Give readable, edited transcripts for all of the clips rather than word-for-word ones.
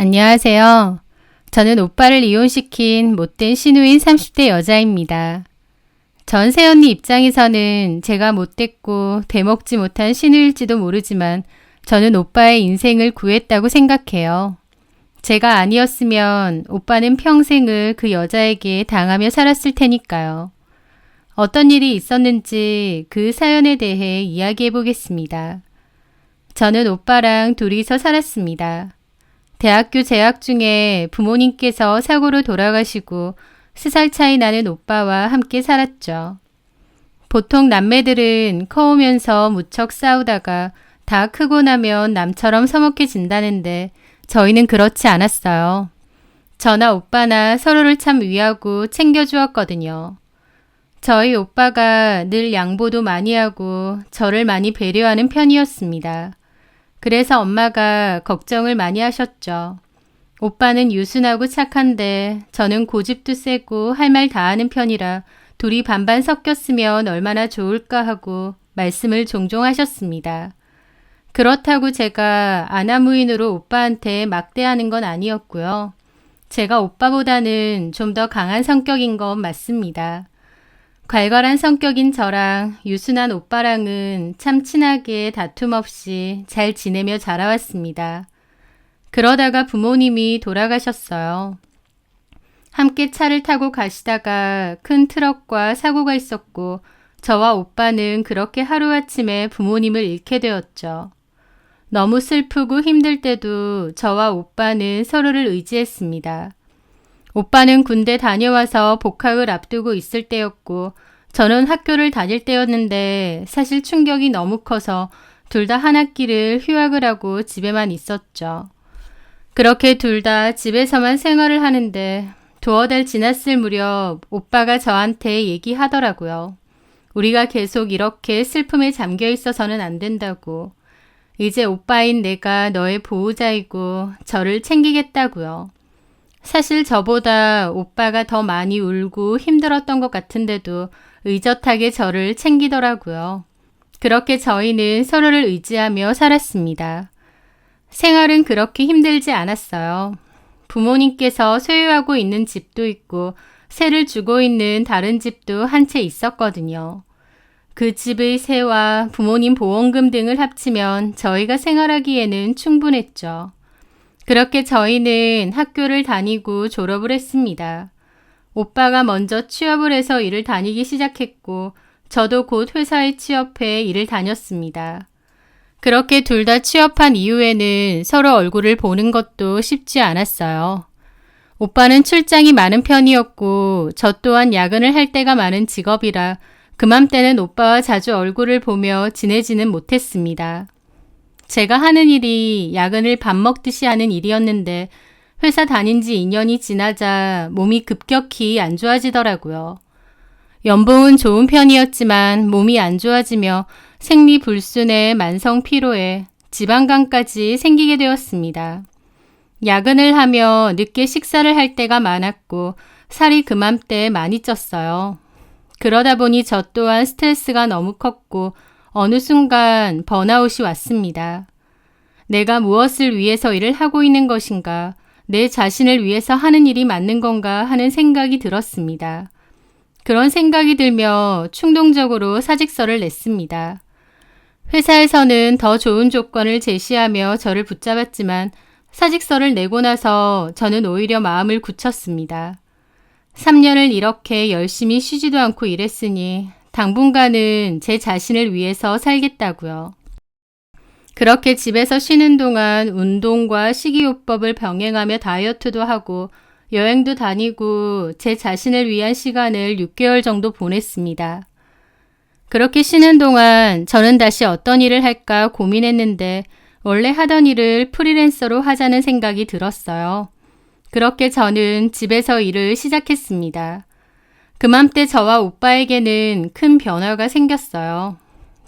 안녕하세요. 저는 오빠를 이혼시킨 못된 시누인 30대 여자입니다. 전 새언니 입장에서는 제가 못됐고 대먹지 못한 시누일지도 모르지만 저는 오빠의 인생을 구했다고 생각해요. 제가 아니었으면 오빠는 평생을 그 여자에게 당하며 살았을 테니까요. 어떤 일이 있었는지 그 사연에 대해 이야기해 보겠습니다. 저는 오빠랑 둘이서 살았습니다. 대학교 재학 중에 부모님께서 사고로 돌아가시고 3살 차이 나는 오빠와 함께 살았죠. 보통 남매들은 커오면서 무척 싸우다가 다 크고 나면 남처럼 서먹해진다는데 저희는 그렇지 않았어요. 저나 오빠나 서로를 참 위하고 챙겨주었거든요. 저희 오빠가 늘 양보도 많이 하고 저를 많이 배려하는 편이었습니다. 그래서 엄마가 걱정을 많이 하셨죠. 오빠는 유순하고 착한데 저는 고집도 세고 할 말 다 하는 편이라 둘이 반반 섞였으면 얼마나 좋을까 하고 말씀을 종종 하셨습니다. 그렇다고 제가 아나무인으로 오빠한테 막대하는 건 아니었고요. 제가 오빠보다는 좀 더 강한 성격인 건 맞습니다. 괄괄한 성격인 저랑 유순한 오빠랑은 참 친하게 다툼 없이 잘 지내며 자라왔습니다. 그러다가 부모님이 돌아가셨어요. 함께 차를 타고 가시다가 큰 트럭과 사고가 있었고 저와 오빠는 그렇게 하루아침에 부모님을 잃게 되었죠. 너무 슬프고 힘들 때도 저와 오빠는 서로를 의지했습니다. 오빠는 군대 다녀와서 복학을 앞두고 있을 때였고 저는 학교를 다닐 때였는데 사실 충격이 너무 커서 둘 다 한 학기를 휴학을 하고 집에만 있었죠. 그렇게 둘 다 집에서만 생활을 하는데 두어 달 지났을 무렵 오빠가 저한테 얘기하더라고요. 우리가 계속 이렇게 슬픔에 잠겨 있어서는 안 된다고. 이제 오빠인 내가 너의 보호자이고 저를 챙기겠다고요. 사실 저보다 오빠가 더 많이 울고 힘들었던 것 같은데도 의젓하게 저를 챙기더라고요. 그렇게 저희는 서로를 의지하며 살았습니다. 생활은 그렇게 힘들지 않았어요. 부모님께서 소유하고 있는 집도 있고 세를 주고 있는 다른 집도 한 채 있었거든요. 그 집의 세와 부모님 보험금 등을 합치면 저희가 생활하기에는 충분했죠. 그렇게 저희는 학교를 다니고 졸업을 했습니다. 오빠가 먼저 취업을 해서 일을 다니기 시작했고 저도 곧 회사에 취업해 일을 다녔습니다. 그렇게 둘 다 취업한 이후에는 서로 얼굴을 보는 것도 쉽지 않았어요. 오빠는 출장이 많은 편이었고 저 또한 야근을 할 때가 많은 직업이라 그맘때는 오빠와 자주 얼굴을 보며 지내지는 못했습니다. 제가 하는 일이 야근을 밥 먹듯이 하는 일이었는데 회사 다닌 지 2년이 지나자 몸이 급격히 안 좋아지더라고요. 연봉은 좋은 편이었지만 몸이 안 좋아지며 생리불순에 만성 피로에 지방간까지 생기게 되었습니다. 야근을 하며 늦게 식사를 할 때가 많았고 살이 그맘때 많이 쪘어요. 그러다 보니 저 또한 스트레스가 너무 컸고 어느 순간 번아웃이 왔습니다. 내가 무엇을 위해서 일을 하고 있는 것인가, 내 자신을 위해서 하는 일이 맞는 건가 하는 생각이 들었습니다. 그런 생각이 들며 충동적으로 사직서를 냈습니다. 회사에서는 더 좋은 조건을 제시하며 저를 붙잡았지만 사직서를 내고 나서 저는 오히려 마음을 굳혔습니다. 3년을 이렇게 열심히 쉬지도 않고 일했으니 당분간은 제 자신을 위해서 살겠다고요. 그렇게 집에서 쉬는 동안 운동과 식이요법을 병행하며 다이어트도 하고 여행도 다니고 제 자신을 위한 시간을 6개월 정도 보냈습니다. 그렇게 쉬는 동안 저는 다시 어떤 일을 할까 고민했는데 원래 하던 일을 프리랜서로 하자는 생각이 들었어요. 그렇게 저는 집에서 일을 시작했습니다. 그맘때 저와 오빠에게는 큰 변화가 생겼어요.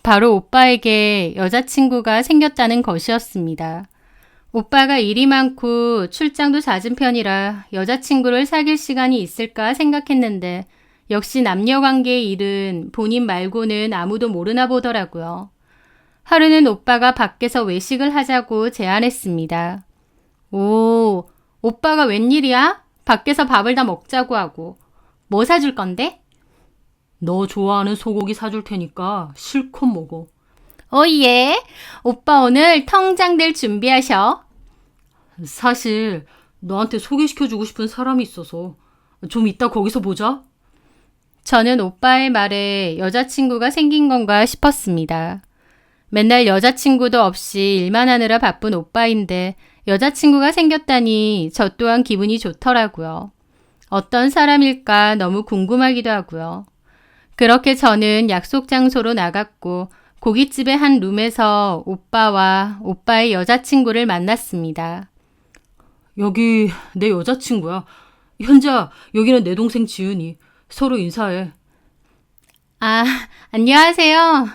바로 오빠에게 여자친구가 생겼다는 것이었습니다. 오빠가 일이 많고 출장도 잦은 편이라 여자친구를 사귈 시간이 있을까 생각했는데 역시 남녀관계의 일은 본인 말고는 아무도 모르나 보더라고요. 하루는 오빠가 밖에서 외식을 하자고 제안했습니다. 오, 오빠가 웬일이야? 밖에서 밥을 다 먹자고 하고. 뭐 사줄 건데? 너 좋아하는 소고기 사줄 테니까 실컷 먹어. 예. 오빠 오늘 통장들 준비하셔. 사실 너한테 소개시켜주고 싶은 사람이 있어서 좀 이따 거기서 보자. 저는 오빠의 말에 여자친구가 생긴 건가 싶었습니다. 맨날 여자친구도 없이 일만 하느라 바쁜 오빠인데 여자친구가 생겼다니 저 또한 기분이 좋더라고요. 어떤 사람일까 너무 궁금하기도 하고요. 그렇게 저는 약속 장소로 나갔고 고깃집의 한 룸에서 오빠와 오빠의 여자친구를 만났습니다. 여기 내 여자친구야. 현자, 여기는 내 동생 지은이. 서로 인사해. 아, 안녕하세요.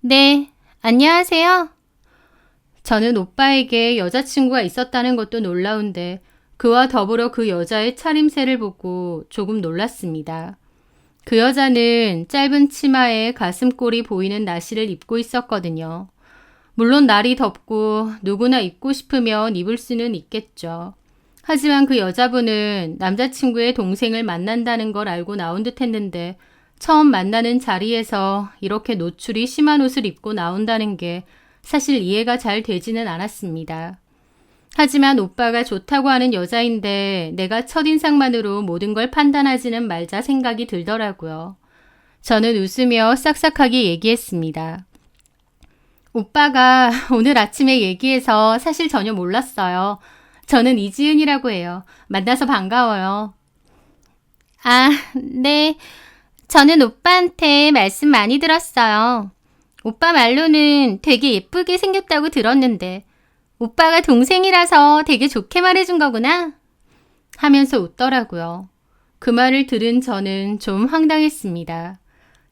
네, 안녕하세요. 저는 오빠에게 여자친구가 있었다는 것도 놀라운데 그와 더불어 그 여자의 차림새를 보고 조금 놀랐습니다. 그 여자는 짧은 치마에 가슴골이 보이는 나시를 입고 있었거든요. 물론 날이 덥고 누구나 입고 싶으면 입을 수는 있겠죠. 하지만 그 여자분은 남자친구의 동생을 만난다는 걸 알고 나온 듯 했는데 처음 만나는 자리에서 이렇게 노출이 심한 옷을 입고 나온다는 게 사실 이해가 잘 되지는 않았습니다. 하지만 오빠가 좋다고 하는 여자인데 내가 첫인상만으로 모든 걸 판단하지는 말자 생각이 들더라고요. 저는 웃으며 싹싹하게 얘기했습니다. 오빠가 오늘 아침에 얘기해서 사실 전혀 몰랐어요. 저는 이지은이라고 해요. 만나서 반가워요. 아, 네. 저는 오빠한테 말씀 많이 들었어요. 오빠 말로는 되게 예쁘게 생겼다고 들었는데 오빠가 동생이라서 되게 좋게 말해준 거구나 하면서 웃더라고요. 그 말을 들은 저는 좀 황당했습니다.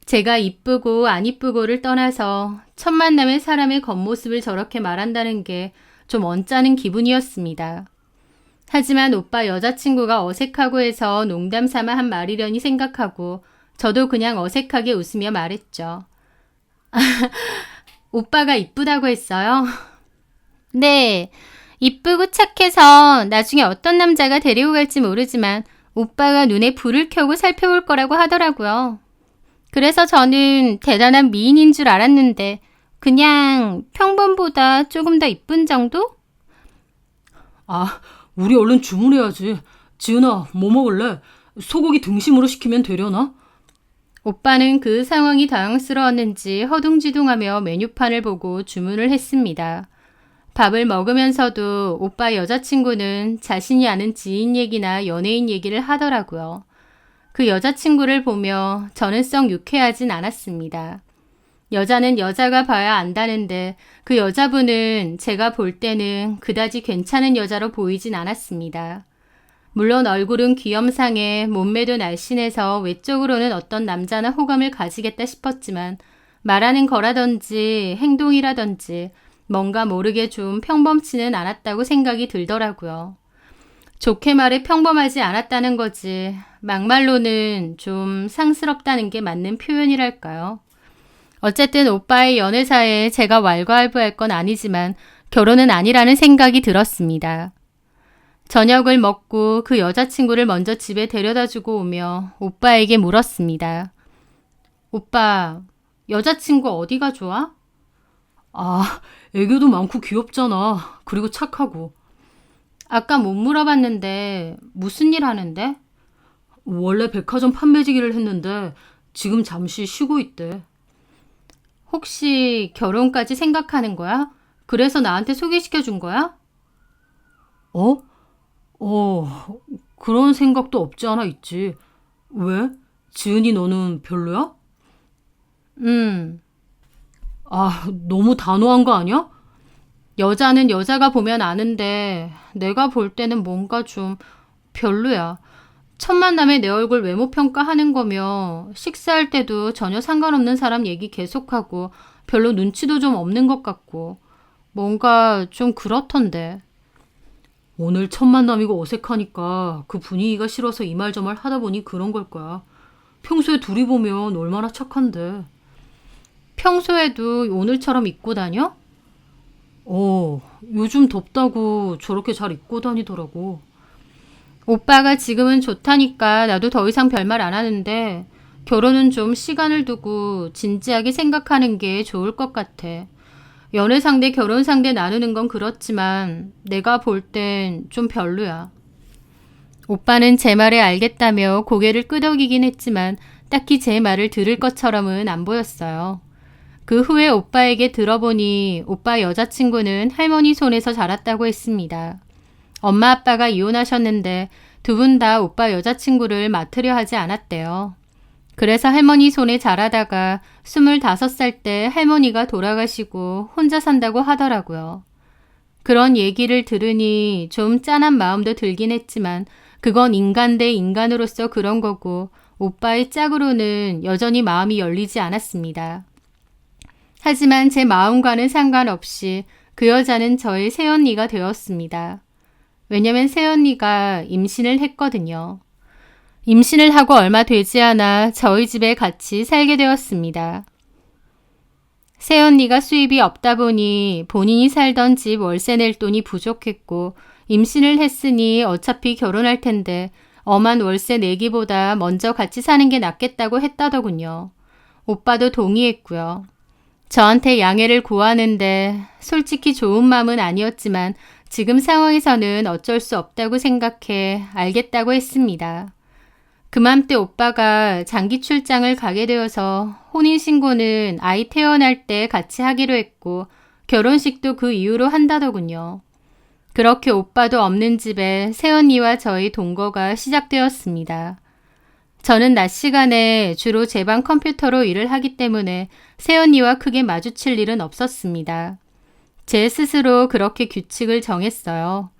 제가 이쁘고 안 이쁘고를 떠나서 첫 만남의 사람의 겉모습을 저렇게 말한다는 게 좀 언짢은 기분이었습니다. 하지만 오빠 여자친구가 어색하고 해서 농담 삼아 한 말이려니 생각하고 저도 그냥 어색하게 웃으며 말했죠. 오빠가 이쁘다고 했어요? 네, 이쁘고 착해서 나중에 어떤 남자가 데리고 갈지 모르지만 오빠가 눈에 불을 켜고 살펴볼 거라고 하더라고요. 그래서 저는 대단한 미인인 줄 알았는데 그냥 평범보다 조금 더 이쁜 정도? 아, 우리 얼른 주문해야지. 지은아, 뭐 먹을래? 소고기 등심으로 시키면 되려나? 오빠는 그 상황이 당황스러웠는지 허둥지둥하며 메뉴판을 보고 주문을 했습니다. 밥을 먹으면서도 오빠 여자친구는 자신이 아는 지인 얘기나 연예인 얘기를 하더라고요. 그 여자친구를 보며 저는 썩 유쾌하진 않았습니다. 여자는 여자가 봐야 안다는데 그 여자분은 제가 볼 때는 그다지 괜찮은 여자로 보이진 않았습니다. 물론 얼굴은 귀염상해 몸매도 날씬해서 외적으로는 어떤 남자나 호감을 가지겠다 싶었지만 말하는 거라든지 행동이라든지 뭔가 모르게 좀 평범치는 않았다고 생각이 들더라고요. 좋게 말해 평범하지 않았다는 거지 막말로는 좀 상스럽다는 게 맞는 표현이랄까요. 어쨌든 오빠의 연애사에 제가 왈가왈부할 건 아니지만 결혼은 아니라는 생각이 들었습니다. 저녁을 먹고 그 여자친구를 먼저 집에 데려다주고 오며 오빠에게 물었습니다. 오빠, 여자친구 어디가 좋아? 아, 애교도 많고 귀엽잖아. 그리고 착하고. 아까 못 물어봤는데 무슨 일 하는데? 원래 백화점 판매직일을 했는데 지금 잠시 쉬고 있대. 혹시 결혼까지 생각하는 거야? 그래서 나한테 소개시켜 준 거야? 어? 그런 생각도 없지 않아 있지. 왜? 지은이 너는 별로야? 아, 너무 단호한 거 아니야? 여자는 여자가 보면 아는데 내가 볼 때는 뭔가 좀 별로야. 첫 만남에 내 얼굴 외모 평가하는 거며 식사할 때도 전혀 상관없는 사람 얘기 계속하고 별로 눈치도 좀 없는 것 같고 뭔가 좀 그렇던데. 오늘 첫 만남이고 어색하니까 그 분위기가 싫어서 이 말 저 말 하다 보니 그런 걸 거야. 평소에 둘이 보면 얼마나 착한데. 평소에도 오늘처럼 입고 다녀? 요즘 덥다고 저렇게 잘 입고 다니더라고. 오빠가 지금은 좋다니까 나도 더 이상 별말 안 하는데 결혼은 좀 시간을 두고 진지하게 생각하는 게 좋을 것 같아. 연애 상대, 결혼 상대 나누는 건 그렇지만 내가 볼 땐 좀 별로야. 오빠는 제 말에 알겠다며 고개를 끄덕이긴 했지만 딱히 제 말을 들을 것처럼은 안 보였어요. 그 후에 오빠에게 들어보니 오빠 여자친구는 할머니 손에서 자랐다고 했습니다. 엄마 아빠가 이혼하셨는데 두 분 다 오빠 여자친구를 맡으려 하지 않았대요. 그래서 할머니 손에 자라다가 25살 때 할머니가 돌아가시고 혼자 산다고 하더라고요. 그런 얘기를 들으니 좀 짠한 마음도 들긴 했지만 그건 인간 대 인간으로서 그런 거고 오빠의 짝으로는 여전히 마음이 열리지 않았습니다. 하지만 제 마음과는 상관없이 그 여자는 저의 새언니가 되었습니다. 왜냐면 새언니가 임신을 했거든요. 임신을 하고 얼마 되지 않아 저희 집에 같이 살게 되었습니다. 새언니가 수입이 없다 보니 본인이 살던 집 월세 낼 돈이 부족했고 임신을 했으니 어차피 결혼할 텐데 엄한 월세 내기보다 먼저 같이 사는 게 낫겠다고 했다더군요. 오빠도 동의했고요. 저한테 양해를 구하는데 솔직히 좋은 마음은 아니었지만 지금 상황에서는 어쩔 수 없다고 생각해 알겠다고 했습니다. 그맘때 오빠가 장기 출장을 가게 되어서 혼인신고는 아이 태어날 때 같이 하기로 했고 결혼식도 그 이후로 한다더군요. 그렇게 오빠도 없는 집에 새언니와 저희 동거가 시작되었습니다. 저는 낮 시간에 주로 제 방 컴퓨터로 일을 하기 때문에 새언니와 크게 마주칠 일은 없었습니다. 제 스스로 그렇게 규칙을 정했어요.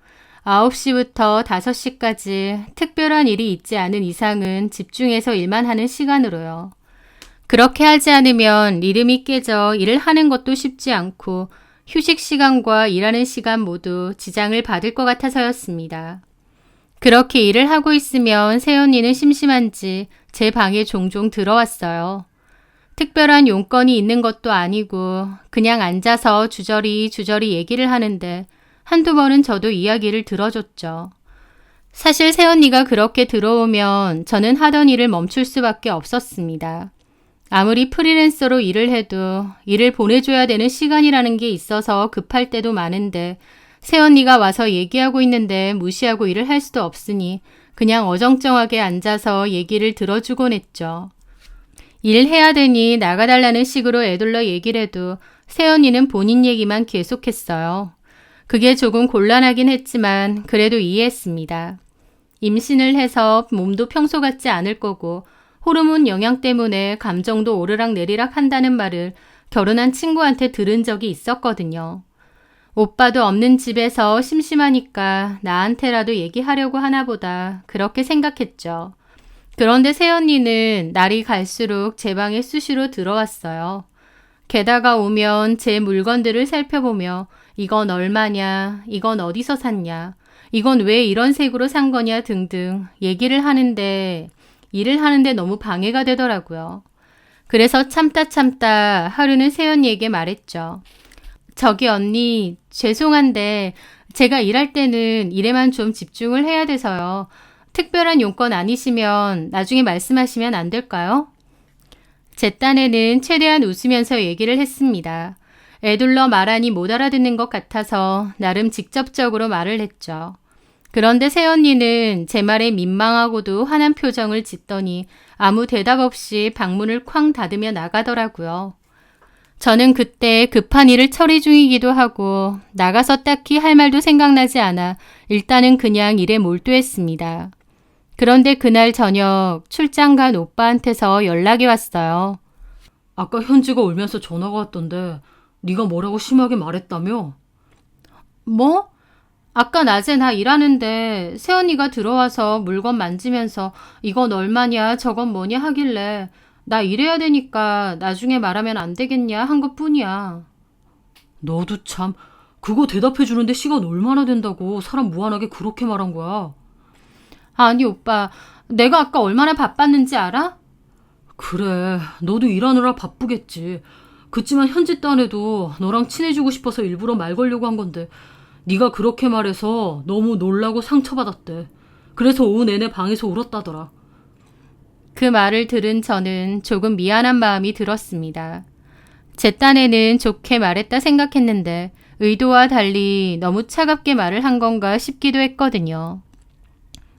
9시부터 5시까지 특별한 일이 있지 않은 이상은 집중해서 일만 하는 시간으로요. 그렇게 하지 않으면 리듬이 깨져 일을 하는 것도 쉽지 않고 휴식 시간과 일하는 시간 모두 지장을 받을 것 같아서였습니다. 그렇게 일을 하고 있으면 새언니는 심심한지 제 방에 종종 들어왔어요. 특별한 용건이 있는 것도 아니고 그냥 앉아서 주저리 얘기를 하는데 한두 번은 저도 이야기를 들어줬죠. 사실 새언니가 그렇게 들어오면 저는 하던 일을 멈출 수밖에 없었습니다. 아무리 프리랜서로 일을 해도 일을 보내줘야 되는 시간이라는 게 있어서 급할 때도 많은데 새언니가 와서 얘기하고 있는데 무시하고 일을 할 수도 없으니 그냥 어정쩡하게 앉아서 얘기를 들어주곤 했죠. 일해야 되니 나가달라는 식으로 애둘러 얘기를 해도 새언니는 본인 얘기만 계속했어요. 그게 조금 곤란하긴 했지만 그래도 이해했습니다. 임신을 해서 몸도 평소 같지 않을 거고 호르몬 영향 때문에 감정도 오르락 내리락 한다는 말을 결혼한 친구한테 들은 적이 있었거든요. 오빠도 없는 집에서 심심하니까 나한테라도 얘기하려고 하나 보다 그렇게 생각했죠. 그런데 새언니는 날이 갈수록 제 방에 수시로 들어왔어요. 게다가 오면 제 물건들을 살펴보며 이건 얼마냐, 이건 어디서 샀냐, 이건 왜 이런 색으로 산 거냐 등등 얘기를 하는데 일을 하는데 너무 방해가 되더라고요. 그래서 참다 하루는 새언니에게 말했죠. 저기 언니, 죄송한데 제가 일할 때는 일에만 좀 집중을 해야 돼서요. 특별한 용건 아니시면 나중에 말씀하시면 안 될까요? 제 딴에는 최대한 웃으면서 얘기를 했습니다. 애둘러 말하니 못 알아듣는 것 같아서 나름 직접적으로 말을 했죠. 그런데 새언니는 제 말에 민망하고도 화난 표정을 짓더니 아무 대답 없이 방문을 쾅 닫으며 나가더라고요. 저는 그때 급한 일을 처리 중이기도 하고 나가서 딱히 할 말도 생각나지 않아 일단은 그냥 일에 몰두했습니다. 그런데 그날 저녁 출장 간 오빠한테서 연락이 왔어요. 아까 현지가 울면서 전화가 왔던데 네가 뭐라고 심하게 말했다며? 뭐? 아까 낮에 나 일하는데 새언니가 들어와서 물건 만지면서 이건 얼마냐 저건 뭐냐 하길래 나 일해야 되니까 나중에 말하면 안 되겠냐 한 것뿐이야. 너도 참 그거 대답해 주는데 시간 얼마나 된다고 사람 무한하게 그렇게 말한 거야. 아니 오빠, 내가 아까 얼마나 바빴는지 알아? 그래, 너도 일하느라 바쁘겠지. 그치만 현지 딴에도 너랑 친해지고 싶어서 일부러 말 걸려고 한 건데 네가 그렇게 말해서 너무 놀라고 상처받았대. 그래서 오후 내내 방에서 울었다더라. 그 말을 들은 저는 조금 미안한 마음이 들었습니다. 제 딴에는 좋게 말했다 생각했는데 의도와 달리 너무 차갑게 말을 한 건가 싶기도 했거든요.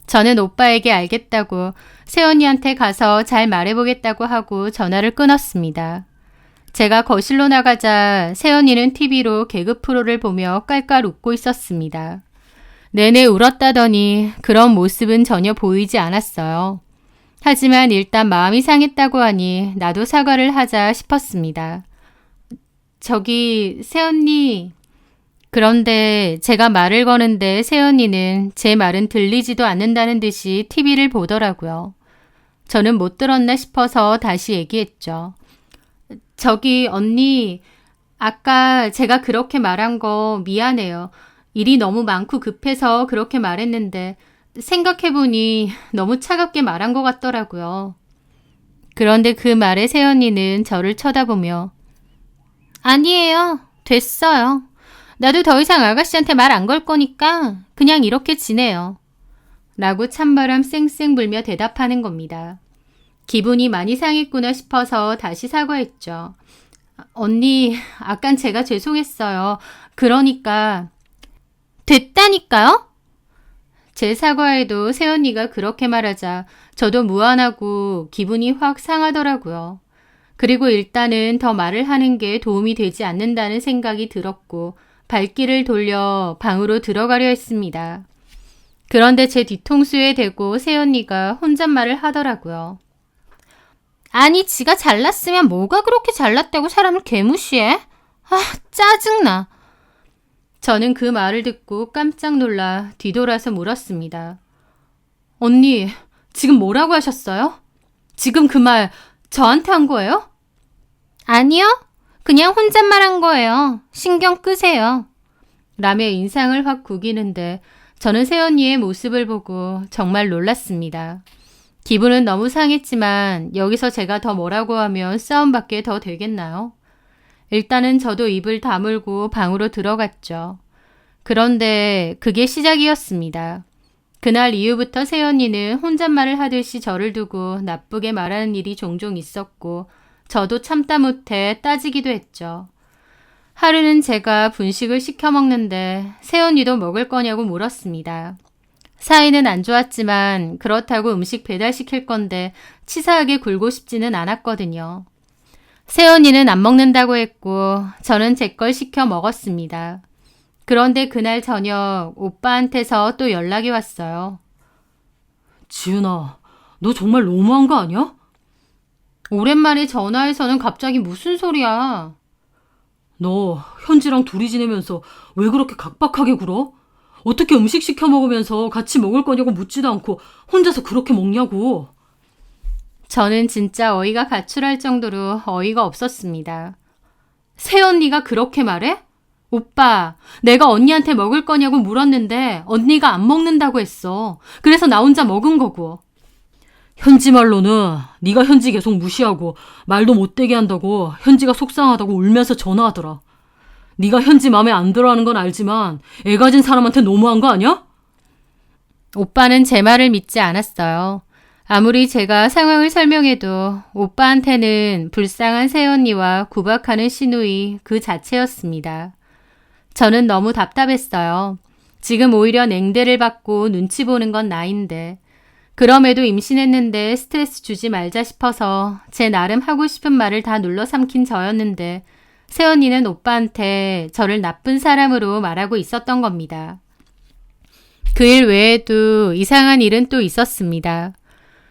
저는 오빠에게 알겠다고 새언니한테 가서 잘 말해보겠다고 하고 전화를 끊었습니다. 제가 거실로 나가자 새언니는 TV로 개그 프로를 보며 깔깔 웃고 있었습니다. 내내 울었다더니 그런 모습은 전혀 보이지 않았어요. 하지만 일단 마음이 상했다고 하니 나도 사과를 하자 싶었습니다. 저기 새언니. 그런데 제가 말을 거는데 새언니는 제 말은 들리지도 않는다는 듯이 TV를 보더라고요. 저는 못 들었나 싶어서 다시 얘기했죠. 저기 언니, 아까 제가 그렇게 말한 거 미안해요. 일이 너무 많고 급해서 그렇게 말했는데 생각해보니 너무 차갑게 말한 것 같더라고요. 그런데 그 말에 새언니는 저를 쳐다보며 아니에요. 됐어요. 나도 더 이상 아가씨한테 말 안 걸 거니까 그냥 이렇게 지내요. 라고 찬바람 쌩쌩 불며 대답하는 겁니다. 기분이 많이 상했구나 싶어서 다시 사과했죠. 언니, 아깐 제가 죄송했어요. 그러니까 됐다니까요? 제 사과에도 새언니가 그렇게 말하자 저도 무안하고 기분이 확 상하더라고요. 그리고 일단은 더 말을 하는 게 도움이 되지 않는다는 생각이 들었고 발길을 돌려 방으로 들어가려 했습니다. 그런데 제 뒤통수에 대고 새언니가 혼잣말을 하더라고요. 아니, 지가 잘났으면 뭐가 그렇게 잘났다고 사람을 개무시해? 아, 짜증나. 저는 그 말을 듣고 깜짝 놀라 뒤돌아서 물었습니다. 언니, 지금 뭐라고 하셨어요? 지금 그 말 저한테 한 거예요? 아니요. 그냥 혼잣말 한 거예요. 신경 끄세요. 라며 인상을 확 구기는데 저는 새언니의 모습을 보고 정말 놀랐습니다. 기분은 너무 상했지만 여기서 제가 더 뭐라고 하면 싸움밖에 더 되겠나요? 일단은 저도 입을 다물고 방으로 들어갔죠. 그런데 그게 시작이었습니다. 그날 이후부터 새언니는 혼잣말을 하듯이 저를 두고 나쁘게 말하는 일이 종종 있었고 저도 참다 못해 따지기도 했죠. 하루는 제가 분식을 시켜 먹는데 새언니도 먹을 거냐고 물었습니다. 사이는 안 좋았지만 그렇다고 음식 배달시킬 건데 치사하게 굴고 싶지는 않았거든요. 새언니는 안 먹는다고 했고 저는 제 걸 시켜 먹었습니다. 그런데 그날 저녁 오빠한테서 또 연락이 왔어요. 지은아, 너 정말 너무한 거 아니야? 오랜만에 전화해서는 갑자기 무슨 소리야? 너 현지랑 둘이 지내면서 왜 그렇게 각박하게 굴어? 어떻게 음식 시켜 먹으면서 같이 먹을 거냐고 묻지도 않고 혼자서 그렇게 먹냐고. 저는 진짜 어이가 가출할 정도로 어이가 없었습니다. 새언니가 그렇게 말해? 오빠, 내가 언니한테 먹을 거냐고 물었는데 언니가 안 먹는다고 했어. 그래서 나 혼자 먹은 거고. 현지 말로는 네가 현지 계속 무시하고 말도 못되게 한다고 현지가 속상하다고 울면서 전화하더라. 네가 현지 맘에 안 들어하는 건 알지만 애 가진 사람한테 너무한 거 아니야? 오빠는 제 말을 믿지 않았어요. 아무리 제가 상황을 설명해도 오빠한테는 불쌍한 새언니와 구박하는 시누이 그 자체였습니다. 저는 너무 답답했어요. 지금 오히려 냉대를 받고 눈치 보는 건 나인데 그럼에도 임신했는데 스트레스 주지 말자 싶어서 제 나름 하고 싶은 말을 다 눌러 삼킨 저였는데 새언니는 오빠한테 저를 나쁜 사람으로 말하고 있었던 겁니다. 그 일 외에도 이상한 일은 또 있었습니다.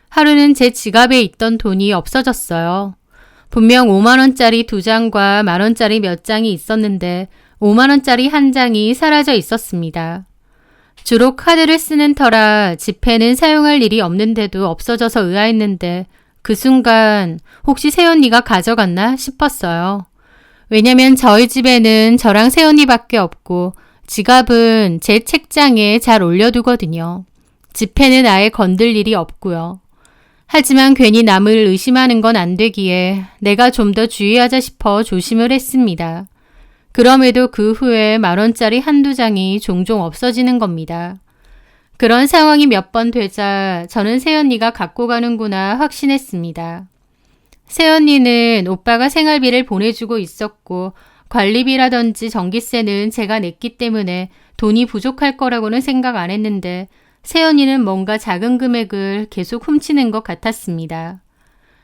하루는 제 지갑에 있던 돈이 없어졌어요. 분명 5만원짜리 2장과 만원짜리 몇 장이 있었는데 5만원짜리 한 장이 사라져 있었습니다. 주로 카드를 쓰는 터라 지폐는 사용할 일이 없는데도 없어져서 의아했는데 그 순간 혹시 새언니가 가져갔나 싶었어요. 왜냐면 저희 집에는 저랑 새언니밖에 없고 지갑은 제 책장에 잘 올려두거든요. 지폐는 아예 건들 일이 없고요. 하지만 괜히 남을 의심하는 건 안 되기에 내가 좀 더 주의하자 싶어 조심을 했습니다. 그럼에도 그 후에 10,000원짜리 한두 장이 종종 없어지는 겁니다. 그런 상황이 몇 번 되자 저는 새언니가 갖고 가는구나 확신했습니다. 새언니는 오빠가 생활비를 보내주고 있었고 관리비라든지 전기세는 제가 냈기 때문에 돈이 부족할 거라고는 생각 안 했는데 새언니는 뭔가 작은 금액을 계속 훔치는 것 같았습니다.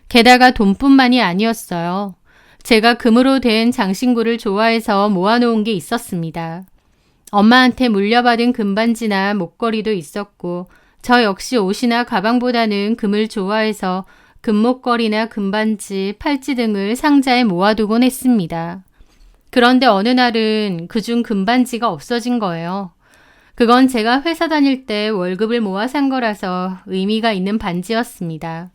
게다가 돈뿐만이 아니었어요. 제가 금으로 된 장신구를 좋아해서 모아놓은 게 있었습니다. 엄마한테 물려받은 금반지나 목걸이도 있었고 저 역시 옷이나 가방보다는 금을 좋아해서 금목걸이나 금반지, 팔찌 등을 상자에 모아두곤 했습니다. 그런데 어느 날은 그중 금반지가 없어진 거예요. 그건 제가 회사 다닐 때 월급을 모아 산 거라서 의미가 있는 반지였습니다.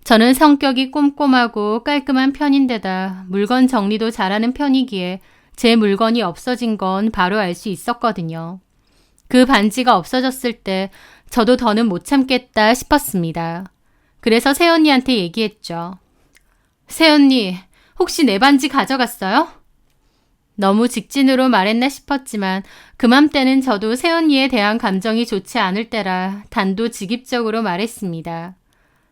저는 성격이 꼼꼼하고 깔끔한 편인데다 물건 정리도 잘하는 편이기에 제 물건이 없어진 건 바로 알 수 있었거든요. 그 반지가 없어졌을 때 저도 더는 못 참겠다 싶었습니다. 그래서 새언니한테 얘기했죠. 새언니, 혹시 내 반지 가져갔어요? 너무 직진으로 말했나 싶었지만 그맘때는 저도 새언니에 대한 감정이 좋지 않을 때라 단도직입적으로 말했습니다.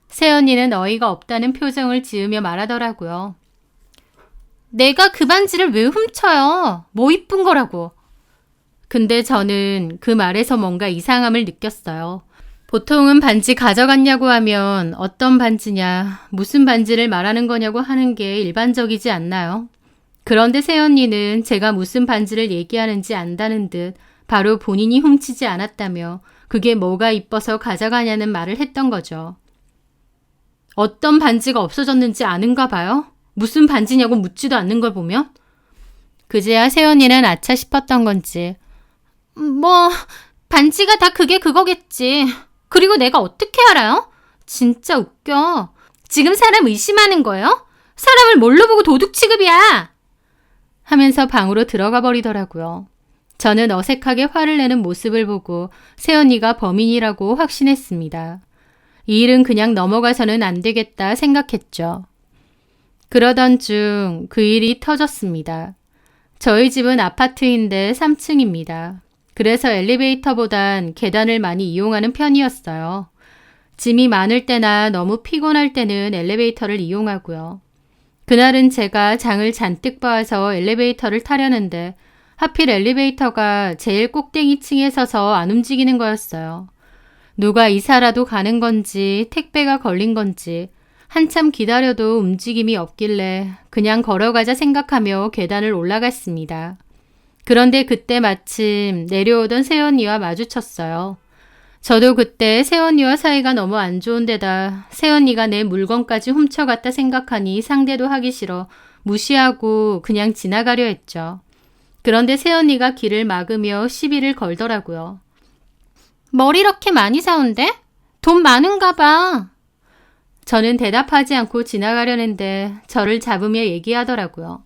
새언니는 어이가 없다는 표정을 지으며 말하더라고요. 내가 그 반지를 왜 훔쳐요? 뭐 이쁜 거라고. 근데 저는 그 말에서 뭔가 이상함을 느꼈어요. 보통은 반지 가져갔냐고 하면 어떤 반지냐, 무슨 반지를 말하는 거냐고 하는 게 일반적이지 않나요? 그런데 새언니는 제가 무슨 반지를 얘기하는지 안다는 듯 바로 본인이 훔치지 않았다며 그게 뭐가 이뻐서 가져가냐는 말을 했던 거죠. 어떤 반지가 없어졌는지 아는가 봐요? 무슨 반지냐고 묻지도 않는 걸 보면? 그제야 새언니는 아차 싶었던 건지 반지가 다 그게 그거겠지. 그리고 내가 어떻게 알아요? 진짜 웃겨. 지금 사람 의심하는 거예요? 사람을 뭘로 보고 도둑 취급이야. 하면서 방으로 들어가 버리더라고요. 저는 어색하게 화를 내는 모습을 보고 새언니가 범인이라고 확신했습니다. 이 일은 그냥 넘어가서는 안 되겠다 생각했죠. 그러던 중 그 일이 터졌습니다. 저희 집은 아파트인데 3층입니다. 그래서 엘리베이터보단 계단을 많이 이용하는 편이었어요. 짐이 많을 때나 너무 피곤할 때는 엘리베이터를 이용하고요. 그날은 제가 장을 잔뜩 봐서 엘리베이터를 타려는데 하필 엘리베이터가 제일 꼭대기 층에 서서 안 움직이는 거였어요. 누가 이사라도 가는 건지 택배가 걸린 건지 한참 기다려도 움직임이 없길래 그냥 걸어가자 생각하며 계단을 올라갔습니다. 그런데 그때 마침 내려오던 새언니와 마주쳤어요. 저도 그때 새언니와 사이가 너무 안 좋은 데다 새언니가 내 물건까지 훔쳐갔다 생각하니 상대도 하기 싫어 무시하고 그냥 지나가려 했죠. 그런데 새언니가 길을 막으며 시비를 걸더라고요. 뭘 이렇게 많이 사온대? 돈 많은가 봐. 저는 대답하지 않고 지나가려는데 저를 잡으며 얘기하더라고요.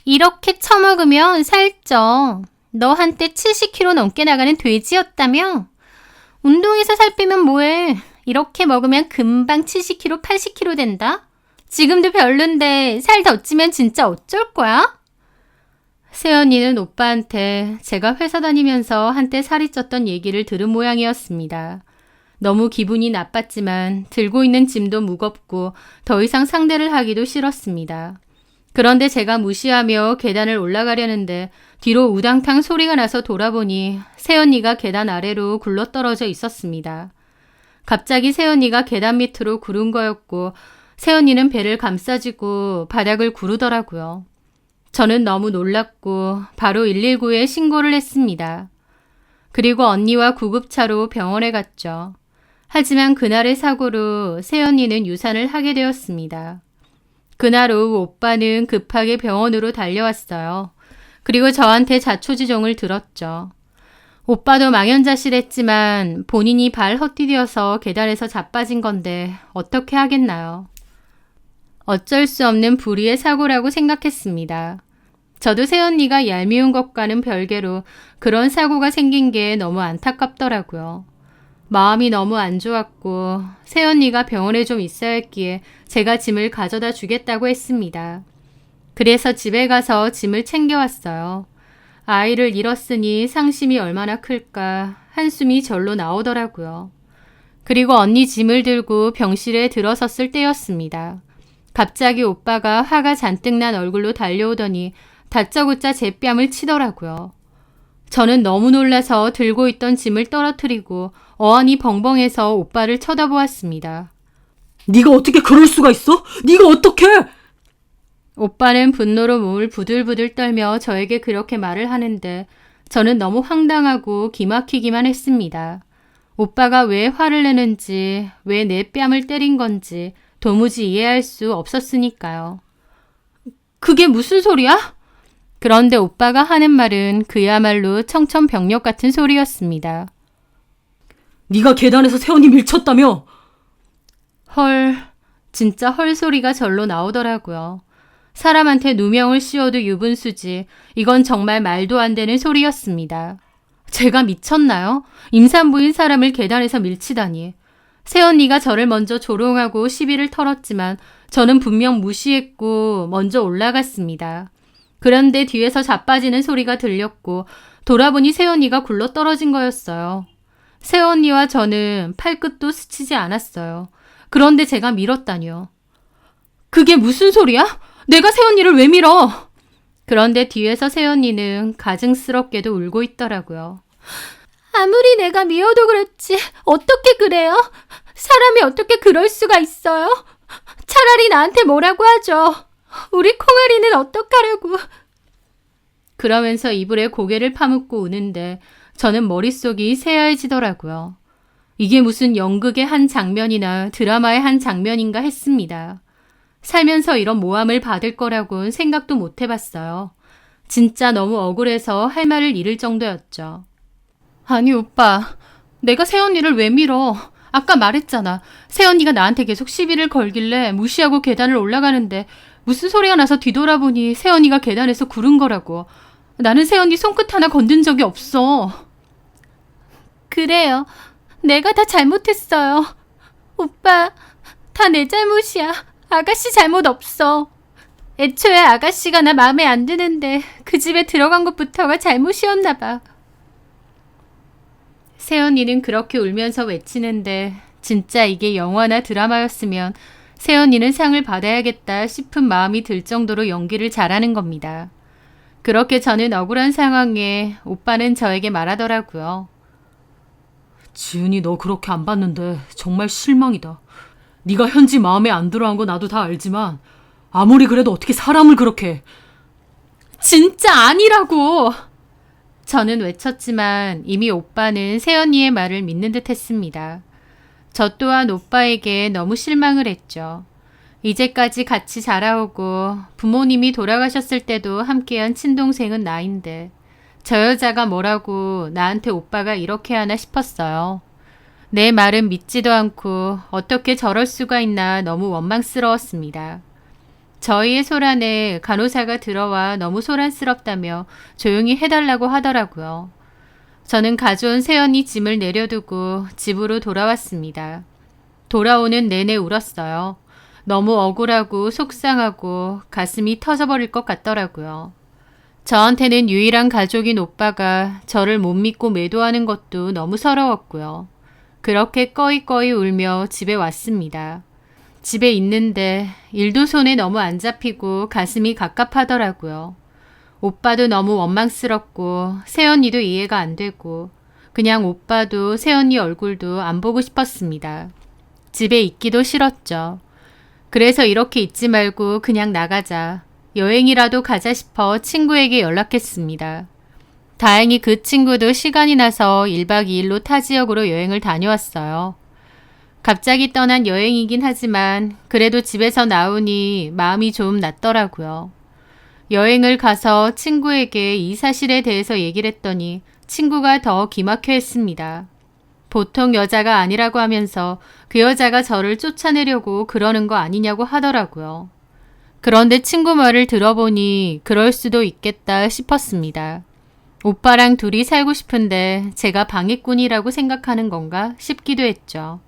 이렇게 처먹으면 살쪄. 너 한때 70kg 넘게 나가는 돼지였다며? 운동해서 살 빼면 뭐해. 이렇게 먹으면 금방 70kg, 80kg 된다? 지금도 별론데 살 더 찌면 진짜 어쩔 거야? 새언니는 오빠한테 제가 회사 다니면서 한때 살이 쪘던 얘기를 들은 모양이었습니다. 너무 기분이 나빴지만 들고 있는 짐도 무겁고 더 이상 상대를 하기도 싫었습니다. 그런데 제가 무시하며 계단을 올라가려는데 뒤로 우당탕 소리가 나서 돌아보니 새언니가 계단 아래로 굴러떨어져 있었습니다. 갑자기 새언니가 계단 밑으로 구른 거였고 새언니는 배를 감싸쥐고 바닥을 구르더라고요. 저는 너무 놀랐고 바로 119에 신고를 했습니다. 그리고 언니와 구급차로 병원에 갔죠. 하지만 그날의 사고로 새언니는 유산을 하게 되었습니다. 그날 오후 오빠는 급하게 병원으로 달려왔어요. 그리고 저한테 자초지종을 들었죠. 오빠도 망연자실했지만 본인이 발 헛디뎌서 계단에서 자빠진 건데 어떻게 하겠나요? 어쩔 수 없는 불의의 사고라고 생각했습니다. 저도 새언니가 얄미운 것과는 별개로 그런 사고가 생긴 게 너무 안타깝더라고요. 마음이 너무 안 좋았고 새언니가 병원에 좀 있어야 했기에 제가 짐을 가져다 주겠다고 했습니다. 그래서 집에 가서 짐을 챙겨왔어요. 아이를 잃었으니 상심이 얼마나 클까 한숨이 절로 나오더라고요. 그리고 언니 짐을 들고 병실에 들어섰을 때였습니다. 갑자기 오빠가 화가 잔뜩 난 얼굴로 달려오더니 다짜고짜 제 뺨을 치더라고요. 저는 너무 놀라서 들고 있던 짐을 떨어뜨리고 어안이 벙벙해서 오빠를 쳐다보았습니다. 네가 어떻게 그럴 수가 있어? 네가 어떻게? 오빠는 분노로 몸을 부들부들 떨며 저에게 그렇게 말을 하는데 저는 너무 황당하고 기막히기만 했습니다. 오빠가 왜 화를 내는지, 왜 내 뺨을 때린 건지 도무지 이해할 수 없었으니까요. 그게 무슨 소리야? 그런데 오빠가 하는 말은 그야말로 청천벽력 같은 소리였습니다. 네가 계단에서 세연이 밀쳤다며? 헐, 진짜 헐 소리가 절로 나오더라고요. 사람한테 누명을 씌워도 유분수지 이건 정말 말도 안 되는 소리였습니다. 제가 미쳤나요? 임산부인 사람을 계단에서 밀치다니. 새언니가 저를 먼저 조롱하고 시비를 털었지만 저는 분명 무시했고 먼저 올라갔습니다. 그런데 뒤에서 자빠지는 소리가 들렸고 돌아보니 새언니가 굴러 떨어진 거였어요. 새언니와 저는 팔끝도 스치지 않았어요. 그런데 제가 밀었다니요. 그게 무슨 소리야? 내가 새언니를 왜 밀어? 그런데 뒤에서 새언니는 가증스럽게도 울고 있더라고요. 아무리 내가 미워도 그렇지 어떻게 그래요? 사람이 어떻게 그럴 수가 있어요? 차라리 나한테 뭐라고 하죠. 우리 콩아리는 어떡하려고. 그러면서 이불에 고개를 파묻고 우는데 저는 머릿속이 새하얘지더라고요. 이게 무슨 연극의 한 장면이나 드라마의 한 장면인가 했습니다. 살면서 이런 모함을 받을 거라고는 생각도 못 해봤어요. 진짜 너무 억울해서 할 말을 잃을 정도였죠. 아니 오빠, 내가 새언니를 왜 밀어? 아까 말했잖아. 새언니가 나한테 계속 시비를 걸길래 무시하고 계단을 올라가는데 무슨 소리가 나서 뒤돌아보니 새언니가 계단에서 구른 거라고. 나는 새언니 손끝 하나 건든 적이 없어. 그래요. 내가 다 잘못했어요. 오빠, 다 내 잘못이야. 아가씨 잘못 없어. 애초에 아가씨가 나 마음에 안 드는데 그 집에 들어간 것부터가 잘못이었나 봐. 새언니는 그렇게 울면서 외치는데 진짜 이게 영화나 드라마였으면 새언니는 상을 받아야겠다 싶은 마음이 들 정도로 연기를 잘하는 겁니다. 그렇게 저는 억울한 상황에 오빠는 저에게 말하더라고요. 지은이 너 그렇게 안 봤는데 정말 실망이다. 네가 현지 마음에 안 들어한 거 나도 다 알지만 아무리 그래도 어떻게 사람을 그렇게 해. 진짜 아니라고! 저는 외쳤지만 이미 오빠는 새언니의 말을 믿는 듯 했습니다. 저 또한 오빠에게 너무 실망을 했죠. 이제까지 같이 자라오고 부모님이 돌아가셨을 때도 함께한 친동생은 나인데 저 여자가 뭐라고 나한테 오빠가 이렇게 하나 싶었어요. 내 말은 믿지도 않고 어떻게 저럴 수가 있나 너무 원망스러웠습니다. 저희의 소란에 간호사가 들어와 너무 소란스럽다며 조용히 해달라고 하더라고요. 저는 가져온 새언니 짐을 내려두고 집으로 돌아왔습니다. 돌아오는 내내 울었어요. 너무 억울하고 속상하고 가슴이 터져버릴 것 같더라고요. 저한테는 유일한 가족인 오빠가 저를 못 믿고 매도하는 것도 너무 서러웠고요. 그렇게 꺼이꺼이 울며 집에 왔습니다. 집에 있는데 일도 손에 너무 안 잡히고 가슴이 갑갑하더라고요. 오빠도 너무 원망스럽고 새언니도 이해가 안 되고 그냥 오빠도 새언니 얼굴도 안 보고 싶었습니다. 집에 있기도 싫었죠. 그래서 이렇게 있지 말고 그냥 나가자. 여행이라도 가자 싶어 친구에게 연락했습니다. 다행히 그 친구도 시간이 나서 1박 2일로 타 지역으로 여행을 다녀왔어요. 갑자기 떠난 여행이긴 하지만 그래도 집에서 나오니 마음이 좀 낫더라고요. 여행을 가서 친구에게 이 사실에 대해서 얘기를 했더니 친구가 더 기막혀 했습니다. 보통 여자가 아니라고 하면서 그 여자가 저를 쫓아내려고 그러는 거 아니냐고 하더라고요. 그런데 친구 말을 들어보니 그럴 수도 있겠다 싶었습니다. 오빠랑 둘이 살고 싶은데 제가 방해꾼이라고 생각하는 건가 싶기도 했죠.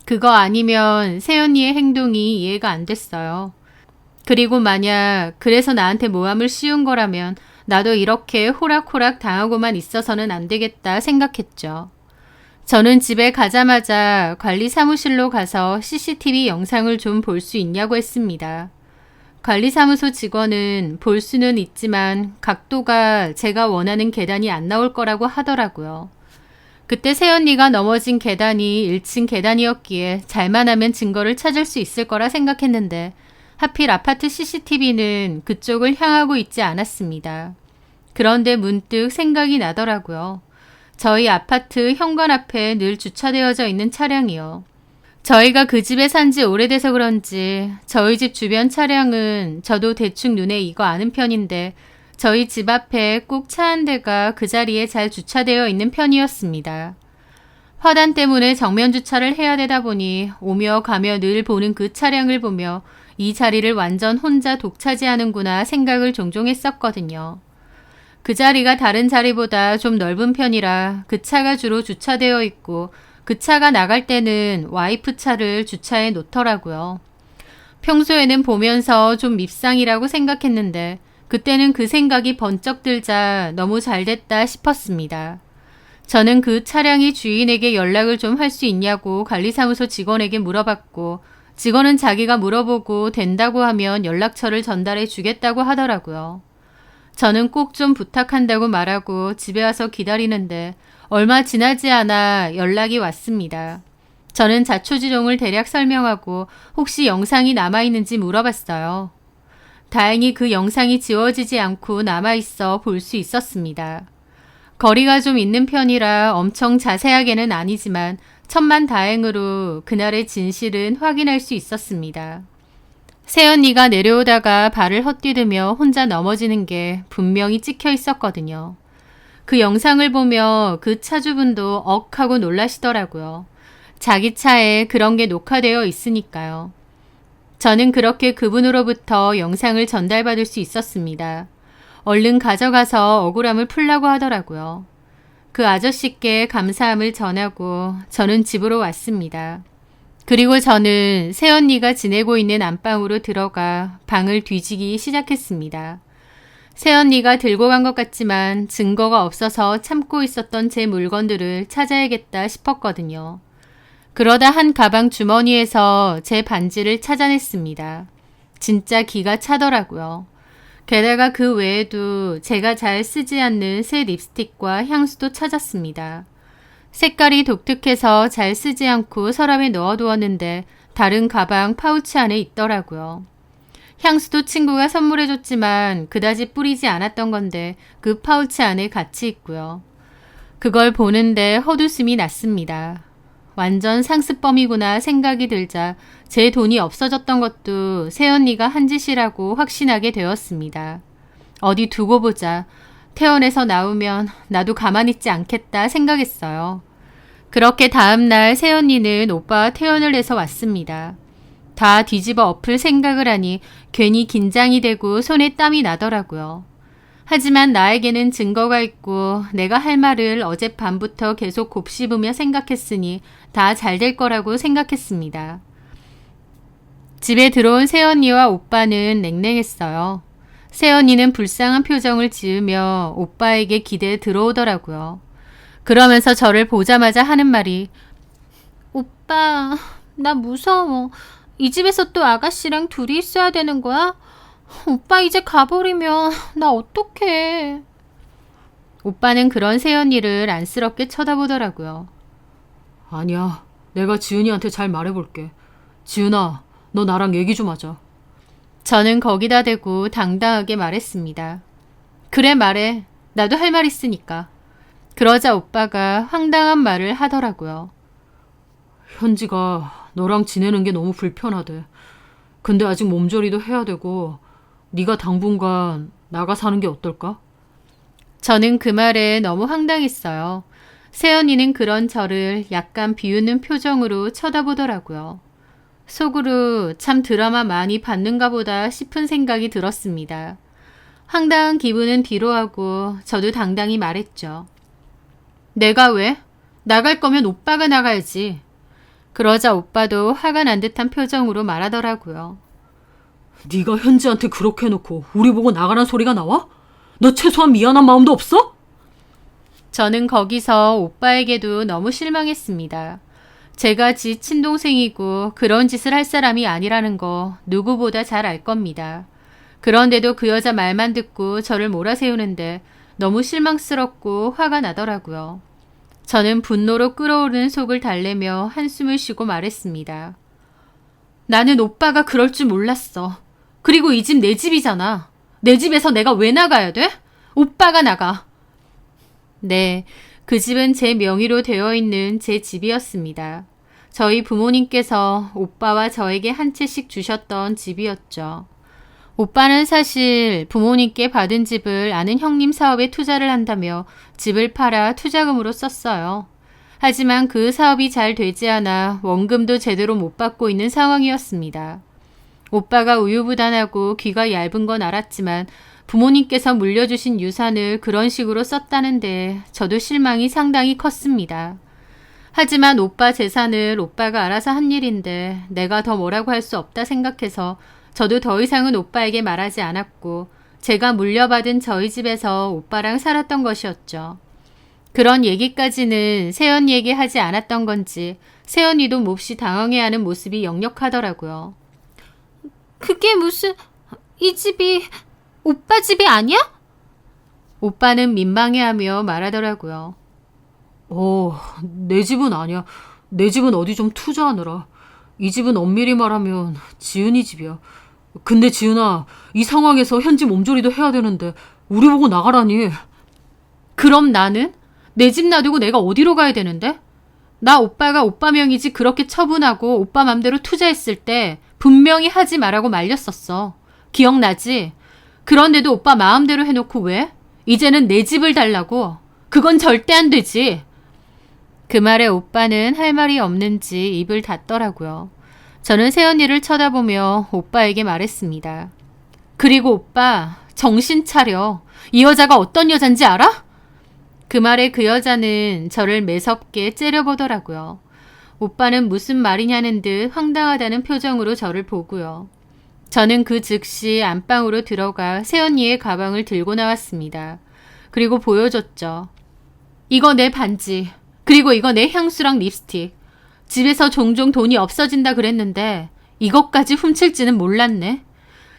그거 아니면 새언니의 행동이 이해가 안 됐어요. 그리고 만약 그래서 나한테 모함을 씌운 거라면 나도 이렇게 호락호락 당하고만 있어서는 안 되겠다 생각했죠. 저는 집에 가자마자 관리 사무실로 가서 CCTV 영상을 좀 볼 수 있냐고 했습니다. 관리사무소 직원은 볼 수는 있지만 각도가 제가 원하는 계단이 안 나올 거라고 하더라고요. 그때 새언니가 넘어진 계단이 1층 계단이었기에 잘만 하면 증거를 찾을 수 있을 거라 생각했는데 하필 아파트 CCTV는 그쪽을 향하고 있지 않았습니다. 그런데 문득 생각이 나더라고요. 저희 아파트 현관 앞에 늘 주차되어져 있는 차량이요. 저희가 그 집에 산 지 오래돼서 그런지 저희 집 주변 차량은 저도 대충 눈에 익어 아는 편인데 저희 집 앞에 꼭 차 한 대가 그 자리에 잘 주차되어 있는 편이었습니다. 화단 때문에 정면 주차를 해야 되다 보니 오며 가며 늘 보는 그 차량을 보며 이 자리를 완전 혼자 독차지하는구나 생각을 종종 했었거든요. 그 자리가 다른 자리보다 좀 넓은 편이라 그 차가 주로 주차되어 있고 그 차가 나갈 때는 와이프 차를 주차해 놓더라고요. 평소에는 보면서 좀 밉상이라고 생각했는데 그때는 그 생각이 번쩍 들자 너무 잘됐다 싶었습니다. 저는 그 차량의 주인에게 연락을 좀 할 수 있냐고 관리사무소 직원에게 물어봤고 직원은 자기가 물어보고 된다고 하면 연락처를 전달해 주겠다고 하더라고요. 저는 꼭 좀 부탁한다고 말하고 집에 와서 기다리는데 얼마 지나지 않아 연락이 왔습니다. 저는 자초지종을 대략 설명하고 혹시 영상이 남아있는지 물어봤어요. 다행히 그 영상이 지워지지 않고 남아있어 볼 수 있었습니다. 거리가 좀 있는 편이라 엄청 자세하게는 아니지만 천만다행으로 그날의 진실은 확인할 수 있었습니다. 새언니가 내려오다가 발을 헛디디며 혼자 넘어지는 게 분명히 찍혀 있었거든요. 그 영상을 보며 그 차주분도 억 하고 놀라시더라고요. 자기 차에 그런 게 녹화되어 있으니까요. 저는 그렇게 그분으로부터 영상을 전달받을 수 있었습니다. 얼른 가져가서 억울함을 풀라고 하더라고요. 그 아저씨께 감사함을 전하고 저는 집으로 왔습니다. 그리고 저는 새언니가 지내고 있는 안방으로 들어가 방을 뒤지기 시작했습니다. 새언니가 들고 간 것 같지만 증거가 없어서 참고 있었던 제 물건들을 찾아야겠다 싶었거든요. 그러다 한 가방 주머니에서 제 반지를 찾아냈습니다. 진짜 기가 차더라고요. 게다가 그 외에도 제가 잘 쓰지 않는 새 립스틱과 향수도 찾았습니다. 색깔이 독특해서 잘 쓰지 않고 서랍에 넣어두었는데 다른 가방 파우치 안에 있더라고요. 향수도 친구가 선물해줬지만 그다지 뿌리지 않았던 건데 그 파우치 안에 같이 있고요. 그걸 보는데 헛웃음이 났습니다. 완전 상습범이구나 생각이 들자 제 돈이 없어졌던 것도 새언니가 한 짓이라고 확신하게 되었습니다. 어디 두고 보자. 퇴원해서 나오면 나도 가만히 있지 않겠다 생각했어요. 그렇게 다음날 새언니는 오빠와 퇴원을 해서 왔습니다. 다 뒤집어 엎을 생각을 하니 괜히 긴장이 되고 손에 땀이 나더라고요. 하지만 나에게는 증거가 있고 내가 할 말을 어젯밤부터 계속 곱씹으며 생각했으니 다 잘 될 거라고 생각했습니다. 집에 들어온 새언니와 오빠는 냉랭했어요. 새언니는 불쌍한 표정을 지으며 오빠에게 기대에 들어오더라고요. 그러면서 저를 보자마자 하는 말이 오빠, 나 무서워. 이 집에서 또 아가씨랑 둘이 있어야 되는 거야? 오빠 이제 가버리면 나 어떡해. 오빠는 그런 새언니를 안쓰럽게 쳐다보더라고요. 아니야. 내가 지은이한테 잘 말해볼게. 지은아, 너 나랑 얘기 좀 하자. 저는 거기다 대고 당당하게 말했습니다. 그래 말해. 나도 할 말 있으니까. 그러자 오빠가 황당한 말을 하더라고요. 현지가 너랑 지내는 게 너무 불편하대. 근데 아직 몸조리도 해야 되고 네가 당분간 나가 사는 게 어떨까? 저는 그 말에 너무 황당했어요. 새언니는 그런 저를 약간 비웃는 표정으로 쳐다보더라고요. 속으로 참 드라마 많이 봤는가 보다 싶은 생각이 들었습니다. 황당한 기분은 뒤로하고 저도 당당히 말했죠. 내가 왜? 나갈 거면 오빠가 나가야지. 그러자 오빠도 화가 난 듯한 표정으로 말하더라고요. 네가 현지한테 그렇게 해놓고 우리 보고 나가란 소리가 나와? 너 최소한 미안한 마음도 없어? 저는 거기서 오빠에게도 너무 실망했습니다. 제가 지 친동생이고 그런 짓을 할 사람이 아니라는 거 누구보다 잘 알 겁니다. 그런데도 그 여자 말만 듣고 저를 몰아세우는데 너무 실망스럽고 화가 나더라고요. 저는 분노로 끓어오르는 속을 달래며 한숨을 쉬고 말했습니다. 나는 오빠가 그럴 줄 몰랐어. 그리고 이 집 내 집이잖아. 내 집에서 내가 왜 나가야 돼? 오빠가 나가. 네, 그 집은 제 명의로 되어 있는 제 집이었습니다. 저희 부모님께서 오빠와 저에게 한 채씩 주셨던 집이었죠. 오빠는 사실 부모님께 받은 집을 아는 형님 사업에 투자를 한다며 집을 팔아 투자금으로 썼어요. 하지만 그 사업이 잘 되지 않아 원금도 제대로 못 받고 있는 상황이었습니다. 오빠가 우유부단하고 귀가 얇은 건 알았지만 부모님께서 물려주신 유산을 그런 식으로 썼다는데 저도 실망이 상당히 컸습니다. 하지만 오빠 재산을 오빠가 알아서 한 일인데 내가 더 뭐라고 할 수 없다 생각해서 저도 더 이상은 오빠에게 말하지 않았고 제가 물려받은 저희 집에서 오빠랑 살았던 것이었죠. 그런 얘기까지는 세연이에게 하지 않았던 건지 세연이도 몹시 당황해하는 모습이 역력하더라고요. 그게 무슨... 이 집이 오빠 집이 아니야? 오빠는 민망해하며 말하더라고요. 내 집은 아니야. 내 집은 어디 좀 투자하느라. 이 집은 엄밀히 말하면 지은이 집이야. 근데 지은아, 이 상황에서 현지 몸조리도 해야 되는데 우리 보고 나가라니. 그럼 나는? 내 집 놔두고 내가 어디로 가야 되는데? 나 오빠가 오빠 명의지 그렇게 처분하고 오빠 맘대로 투자했을 때 분명히 하지 말라고 말렸었어. 기억나지? 그런데도 오빠 마음대로 해놓고 왜? 이제는 내 집을 달라고? 그건 절대 안 되지. 그 말에 오빠는 할 말이 없는지 입을 닫더라고요. 저는 세연이를 쳐다보며 오빠에게 말했습니다. 그리고 오빠, 정신 차려. 이 여자가 어떤 여잔지 알아? 그 말에 그 여자는 저를 매섭게 째려보더라고요. 오빠는 무슨 말이냐는 듯 황당하다는 표정으로 저를 보고요. 저는 그 즉시 안방으로 들어가 세연이의 가방을 들고 나왔습니다. 그리고 보여줬죠. 이거 내 반지, 그리고 이거 내 향수랑 립스틱. 집에서 종종 돈이 없어진다 그랬는데 이것까지 훔칠지는 몰랐네.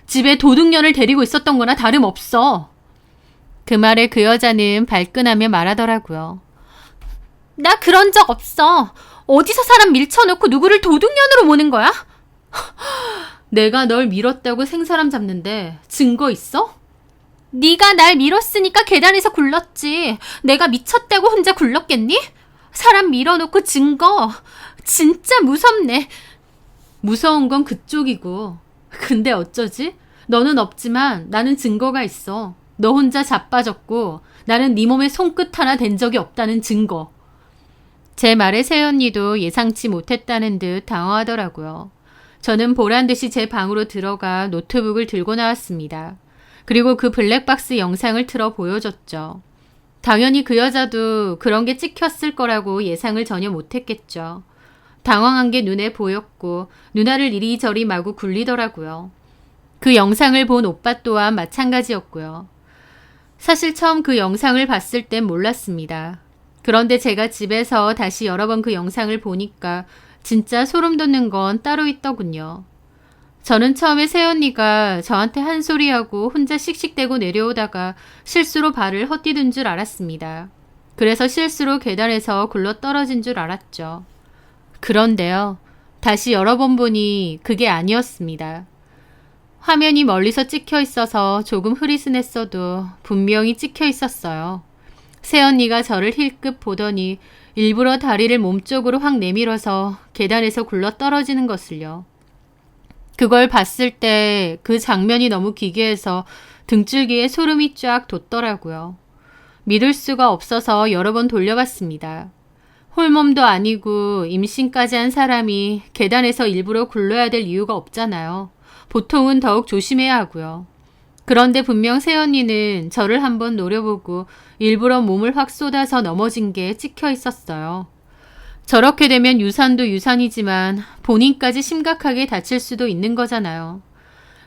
집에 도둑년을 데리고 있었던 거나 다름없어. 그 말에 그 여자는 발끈하며 말하더라고요. 나 그런 적 없어. 어디서 사람 밀쳐놓고 누구를 도둑년으로 모는 거야? 내가 널 밀었다고 생사람 잡는데 증거 있어? 네가 날 밀었으니까 계단에서 굴렀지. 내가 미쳤다고 혼자 굴렀겠니? 사람 밀어놓고 증거. 진짜 무섭네. 무서운 건 그쪽이고. 근데 어쩌지? 너는 없지만 나는 증거가 있어. 너 혼자 자빠졌고 나는 네 몸에 손끝 하나 댄 적이 없다는 증거. 제 말에 세연이도 예상치 못했다는 듯 당황하더라고요. 저는 보란듯이 제 방으로 들어가 노트북을 들고 나왔습니다. 그리고 그 블랙박스 영상을 틀어 보여줬죠. 당연히 그 여자도 그런 게 찍혔을 거라고 예상을 전혀 못했겠죠. 당황한 게 눈에 보였고 누나를 이리저리 마구 굴리더라고요. 그 영상을 본 오빠 또한 마찬가지였고요. 사실 처음 그 영상을 봤을 땐 몰랐습니다. 그런데 제가 집에서 다시 여러 번 그 영상을 보니까 진짜 소름 돋는 건 따로 있더군요. 저는 처음에 세연이가 저한테 한 소리하고 혼자 씩씩대고 내려오다가 실수로 발을 헛디딘 줄 알았습니다. 그래서 실수로 계단에서 굴러 떨어진 줄 알았죠. 그런데요. 다시 여러 번 보니 그게 아니었습니다. 화면이 멀리서 찍혀 있어서 조금 흐리스냈어도 분명히 찍혀 있었어요. 세연이가 저를 힐끗 보더니 일부러 다리를 몸쪽으로 확 내밀어서 계단에서 굴러 떨어지는 것을요. 그걸 봤을 때 그 장면이 너무 기괴해서 등줄기에 소름이 쫙 돋더라고요. 믿을 수가 없어서 여러 번 돌려봤습니다. 홀몸도 아니고 임신까지 한 사람이 계단에서 일부러 굴러야 될 이유가 없잖아요. 보통은 더욱 조심해야 하고요. 그런데 분명 새언니는 저를 한번 노려보고 일부러 몸을 확 쏟아서 넘어진 게 찍혀 있었어요. 저렇게 되면 유산도 유산이지만 본인까지 심각하게 다칠 수도 있는 거잖아요.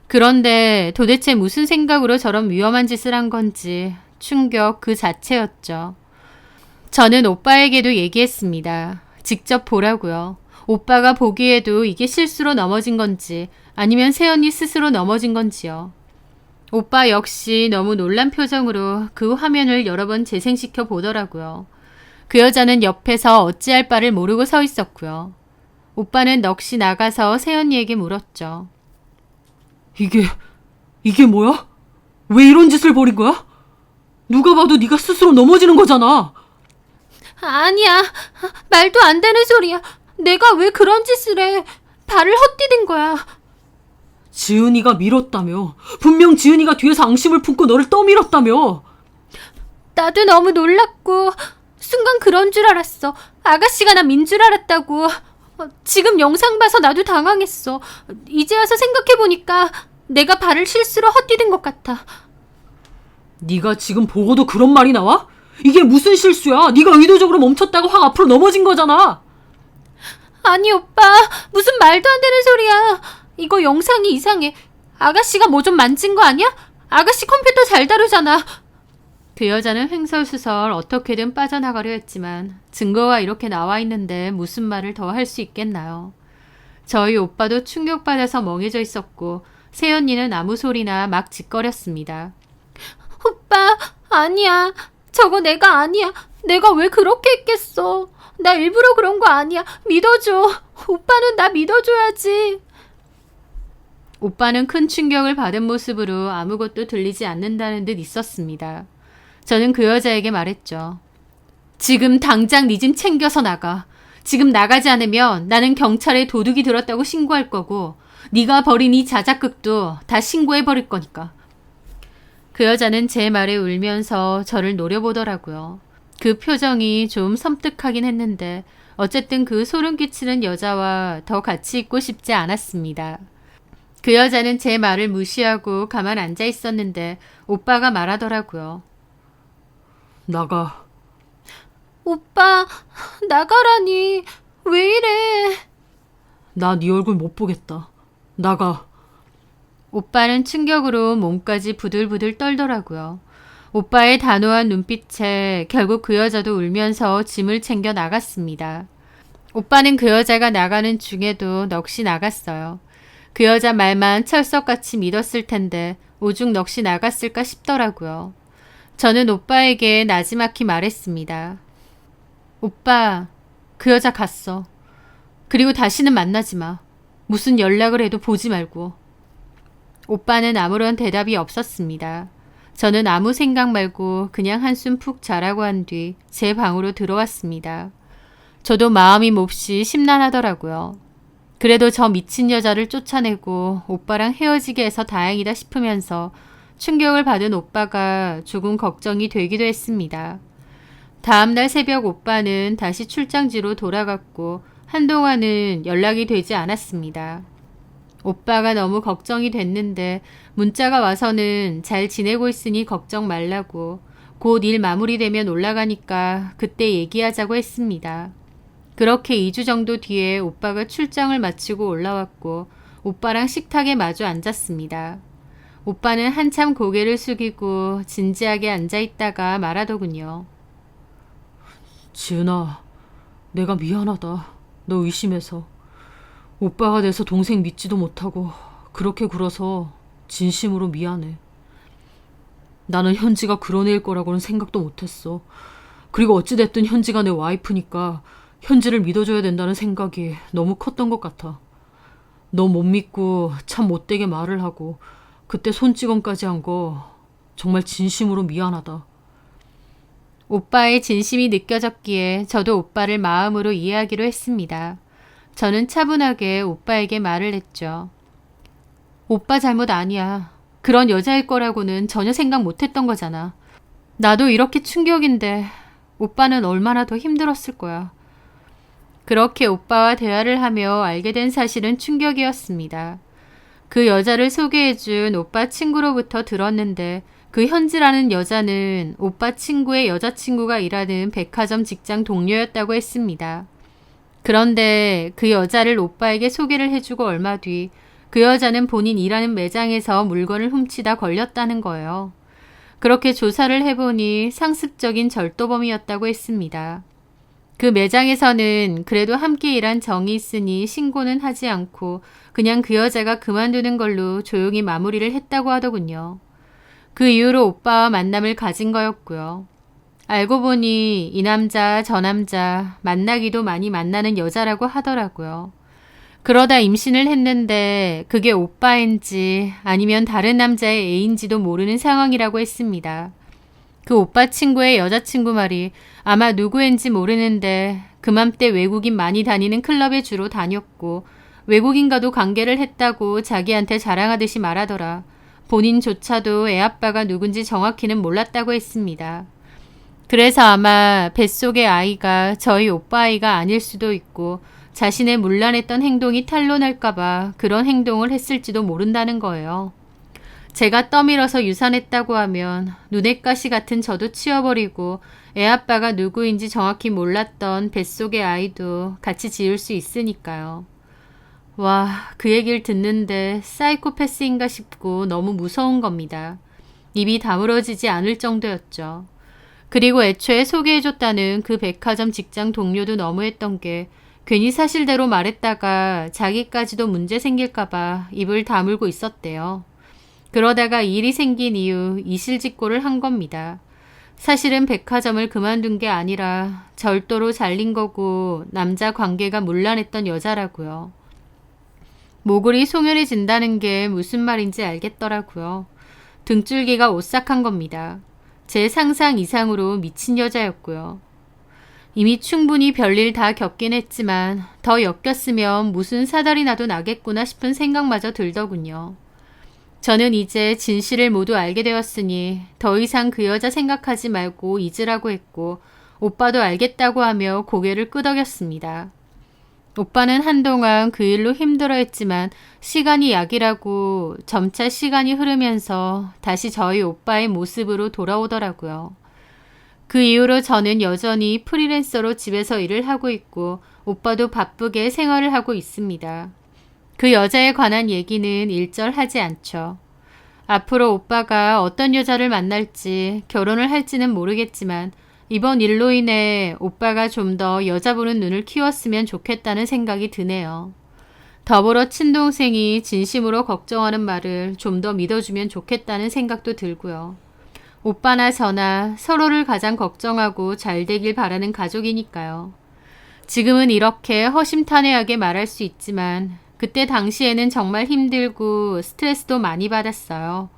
그런데 도대체 무슨 생각으로 저런 위험한 짓을 한 건지 충격 그 자체였죠. 저는 오빠에게도 얘기했습니다. 직접 보라고요. 오빠가 보기에도 이게 실수로 넘어진 건지 아니면 새언니 스스로 넘어진 건지요. 오빠 역시 너무 놀란 표정으로 그 화면을 여러 번 재생시켜 보더라고요. 그 여자는 옆에서 어찌할 바를 모르고 서 있었고요. 오빠는 넋이 나가서 새언니에게 물었죠. 이게 뭐야? 왜 이런 짓을 벌인 거야? 누가 봐도 네가 스스로 넘어지는 거잖아. 아니야. 말도 안 되는 소리야. 내가 왜 그런 짓을 해. 발을 헛디딘 거야. 지은이가 밀었다며. 분명 지은이가 뒤에서 앙심을 품고 너를 떠밀었다며. 나도 너무 놀랐고 순간 그런 줄 알았어. 아가씨가 나 민 줄 알았다고. 지금 영상 봐서 나도 당황했어. 이제 와서 생각해보니까 내가 발을 실수로 헛디딘 것 같아. 네가 지금 보고도 그런 말이 나와? 이게 무슨 실수야? 네가 의도적으로 멈췄다가 확 앞으로 넘어진 거잖아. 아니 오빠, 무슨 말도 안 되는 소리야. 이거 영상이 이상해. 아가씨가 뭐 좀 만진 거 아니야? 아가씨 컴퓨터 잘 다루잖아. 그 여자는 횡설수설 어떻게든 빠져나가려 했지만 증거가 이렇게 나와 있는데 무슨 말을 더 할 수 있겠나요? 저희 오빠도 충격받아서 멍해져 있었고 새언니는 아무 소리나 막 짓거렸습니다. 오빠, 아니야. 저거 내가 아니야. 내가 왜 그렇게 했겠어. 나 일부러 그런 거 아니야. 믿어줘. 오빠는 나 믿어줘야지. 오빠는 큰 충격을 받은 모습으로 아무것도 들리지 않는다는 듯 있었습니다. 저는 그 여자에게 말했죠. 지금 당장 네 짐 챙겨서 나가. 지금 나가지 않으면 나는 경찰에 도둑이 들었다고 신고할 거고 네가 벌인 이 자작극도 다 신고해버릴 거니까. 그 여자는 제 말에 울면서 저를 노려보더라고요. 그 표정이 좀 섬뜩하긴 했는데 어쨌든 그 소름 끼치는 여자와 더 같이 있고 싶지 않았습니다. 그 여자는 제 말을 무시하고 가만 앉아 있었는데 오빠가 말하더라고요. 나가. 오빠, 나가라니. 왜 이래? 나 네 얼굴 못 보겠다. 나가. 오빠는 충격으로 몸까지 부들부들 떨더라고요. 오빠의 단호한 눈빛에 결국 그 여자도 울면서 짐을 챙겨 나갔습니다. 오빠는 그 여자가 나가는 중에도 넋이 나갔어요. 그 여자 말만 철석같이 믿었을 텐데 오죽 넋이 나갔을까 싶더라고요. 저는 오빠에게 나지막히 말했습니다. 오빠, 그 여자 갔어. 그리고 다시는 만나지 마. 무슨 연락을 해도 보지 말고. 오빠는 아무런 대답이 없었습니다. 저는 아무 생각 말고 그냥 한숨 푹 자라고 한 뒤 제 방으로 들어왔습니다. 저도 마음이 몹시 심란하더라고요. 그래도 저 미친 여자를 쫓아내고 오빠랑 헤어지게 해서 다행이다 싶으면서 충격을 받은 오빠가 조금 걱정이 되기도 했습니다. 다음날 새벽 오빠는 다시 출장지로 돌아갔고 한동안은 연락이 되지 않았습니다. 오빠가 너무 걱정이 됐는데 문자가 와서는 잘 지내고 있으니 걱정 말라고 곧 일 마무리되면 올라가니까 그때 얘기하자고 했습니다. 그렇게 2주 정도 뒤에 오빠가 출장을 마치고 올라왔고 오빠랑 식탁에 마주 앉았습니다. 오빠는 한참 고개를 숙이고 진지하게 앉아있다가 말하더군요. 지은아, 내가 미안하다. 너 의심해서. 오빠가 돼서 동생 믿지도 못하고 그렇게 굴어서 진심으로 미안해. 나는 현지가 그런 애일 거라고는 생각도 못했어. 그리고 어찌됐든 현지가 내 와이프니까 현지를 믿어줘야 된다는 생각이 너무 컸던 것 같아. 너 못 믿고 참 못되게 말을 하고 그때 손찌검까지 한 거 정말 진심으로 미안하다. 오빠의 진심이 느껴졌기에 저도 오빠를 마음으로 이해하기로 했습니다. 저는 차분하게 오빠에게 말을 했죠. 오빠 잘못 아니야. 그런 여자일 거라고는 전혀 생각 못했던 거잖아. 나도 이렇게 충격인데 오빠는 얼마나 더 힘들었을 거야. 그렇게 오빠와 대화를 하며 알게 된 사실은 충격이었습니다. 그 여자를 소개해준 오빠 친구로부터 들었는데 그 현지라는 여자는 오빠 친구의 여자친구가 일하는 백화점 직장 동료였다고 했습니다. 그런데 그 여자를 오빠에게 소개를 해주고 얼마 뒤 그 여자는 본인 일하는 매장에서 물건을 훔치다 걸렸다는 거예요. 그렇게 조사를 해보니 상습적인 절도범이었다고 했습니다. 그 매장에서는 그래도 함께 일한 정이 있으니 신고는 하지 않고 그냥 그 여자가 그만두는 걸로 조용히 마무리를 했다고 하더군요. 그 이후로 오빠와 만남을 가진 거였고요. 알고 보니 이 남자 저 남자 만나기도 많이 만나는 여자라고 하더라고요. 그러다 임신을 했는데 그게 오빠인지 아니면 다른 남자의 애인지도 모르는 상황이라고 했습니다. 그 오빠 친구의 여자친구 말이 아마 누구인지 모르는데 그맘때 외국인 많이 다니는 클럽에 주로 다녔고 외국인과도 관계를 했다고 자기한테 자랑하듯이 말하더라. 본인조차도 애아빠가 누군지 정확히는 몰랐다고 했습니다. 그래서 아마 뱃속의 아이가 저희 오빠 아이가 아닐 수도 있고 자신의 문란했던 행동이 탄로날까봐 그런 행동을 했을지도 모른다는 거예요. 제가 떠밀어서 유산했다고 하면 눈엣 가시 같은 저도 치워버리고 애아빠가 누구인지 정확히 몰랐던 뱃속의 아이도 같이 지울 수 있으니까요. 와, 그 얘기를 듣는데 사이코패스인가 싶고 너무 무서운 겁니다. 입이 다물어지지 않을 정도였죠. 그리고 애초에 소개해줬다는 그 백화점 직장 동료도 너무했던 게 괜히 사실대로 말했다가 자기까지도 문제 생길까봐 입을 다물고 있었대요. 그러다가 일이 생긴 이후 이실직고를 한 겁니다. 사실은 백화점을 그만둔 게 아니라 절도로 잘린 거고 남자 관계가 문란했던 여자라고요. 모글이 송연해진다는 게 무슨 말인지 알겠더라고요. 등줄기가 오싹한 겁니다. 제 상상 이상으로 미친 여자였고요. 이미 충분히 별일 다 겪긴 했지만 더 엮였으면 무슨 사달이나도 나겠구나 싶은 생각마저 들더군요. 저는 이제 진실을 모두 알게 되었으니 더 이상 그 여자 생각하지 말고 잊으라고 했고 오빠도 알겠다고 하며 고개를 끄덕였습니다. 오빠는 한동안 그 일로 힘들어했지만 시간이 약이라고 점차 시간이 흐르면서 다시 저희 오빠의 모습으로 돌아오더라고요. 그 이후로 저는 여전히 프리랜서로 집에서 일을 하고 있고 오빠도 바쁘게 생활을 하고 있습니다. 그 여자에 관한 얘기는 일절하지 않죠. 앞으로 오빠가 어떤 여자를 만날지 결혼을 할지는 모르겠지만 이번 일로 인해 오빠가 좀 더 여자 보는 눈을 키웠으면 좋겠다는 생각이 드네요. 더불어 친동생이 진심으로 걱정하는 말을 좀 더 믿어주면 좋겠다는 생각도 들고요. 오빠나 저나 서로를 가장 걱정하고 잘 되길 바라는 가족이니까요. 지금은 이렇게 허심탄회하게 말할 수 있지만 그때 당시에는 정말 힘들고 스트레스도 많이 받았어요.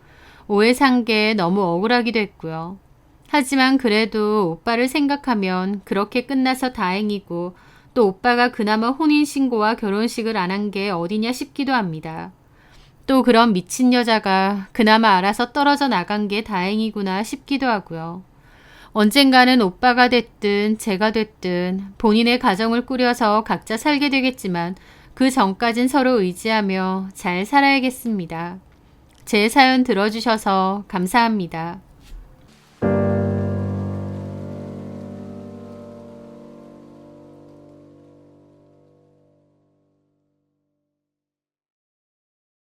오해 산 게 너무 억울하기도 했고요. 하지만 그래도 오빠를 생각하면 그렇게 끝나서 다행이고 또 오빠가 그나마 혼인신고와 결혼식을 안 한 게 어디냐 싶기도 합니다. 또 그런 미친 여자가 그나마 알아서 떨어져 나간 게 다행이구나 싶기도 하고요. 언젠가는 오빠가 됐든 제가 됐든 본인의 가정을 꾸려서 각자 살게 되겠지만 그 전까진 서로 의지하며 잘 살아야겠습니다. 제 사연 들어주셔서 감사합니다.